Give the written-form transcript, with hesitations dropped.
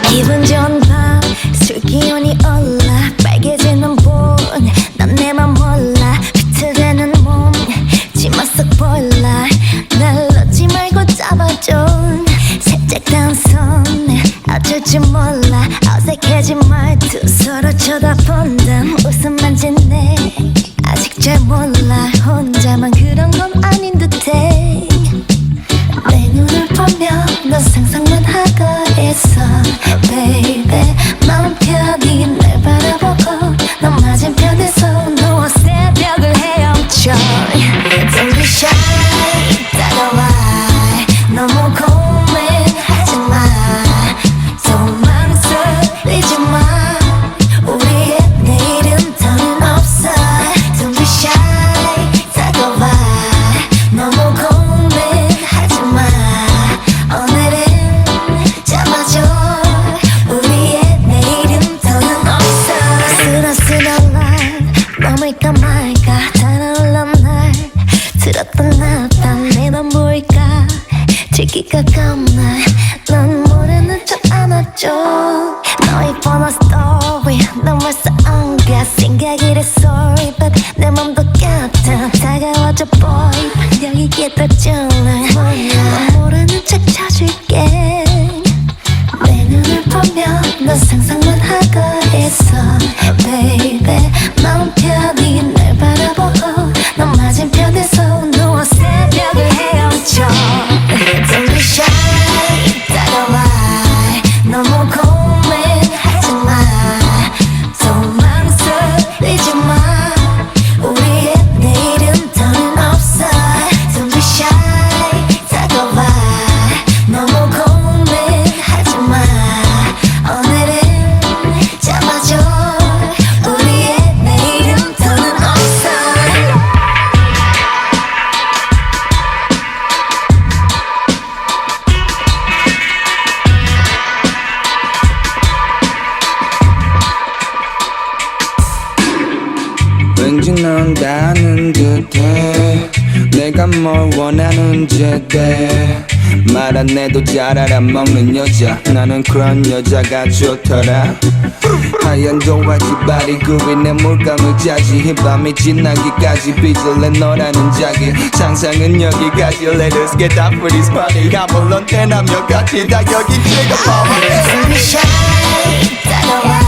기분 좋은 밤 술 기운이 올라 빨개지는 본 난 내 맘 몰라 비틀대는 몸 치마 속 보일라 날 놓지 말고 잡아줘 살짝 단손 어쩔 줄 몰라 어색해진 말투 서로 쳐다본다 웃음만 짓네 아직 잘 몰라 혼자만 그런 건 아닌 듯해 내 눈을 보며 넌 상상만 하고 있어 baby 마음 편히 날 바라보고 넌 맞은편에서 누워 새벽을 헤엄쳐 Don't be shy 다가와 너무 고민하지 마 좀 망설이지 마 우리의 내일은 더는 없어 Don't be shy 다가와 너무 고민하지 마 오늘은 잡아줘 우리의 내일은 더는 없어 쓰러쓰러 날 넘을까 말까 달아올라 날 들었던 나단 내 맘 보일까 들기가 겁나 넌 모르는 척 안아줘 너의 번호 스토리 넌 벌써 온갖 생각이 래 sorry but 내 맘도 같아 다가와줘 boy 여기게 더 좋아 넌 모르는 척 쳐줄게 내 눈을 보며 넌 상상만 하고 있어 baby 마음 편히 날 바라보고 넌 맞은편에서 누워 새벽을 헤엄쳐 Don't be shy 다가와 너무 고민하지 마 좀 망설이지 마 우리의 내일은 더는 없어 Don't be shy 다가와 너무 고민하지 마 오늘은 잡아줘 우리의 내일은 더는 없어 왠지 넌 닿는 듯해 내가 뭘 원하는지 말 안 해도 잘 알아먹는 여자 나는 그런 여자가 좋더라 하얀 도화지 바리구이 내 물감을 짜지 이 밤이 지나기까지 빚을 내 너라는 자기 상상은 여기까지 Let us get up for this party 가 물론 대남여 같이 다 여기 찍어봐 Don't be shy 다가와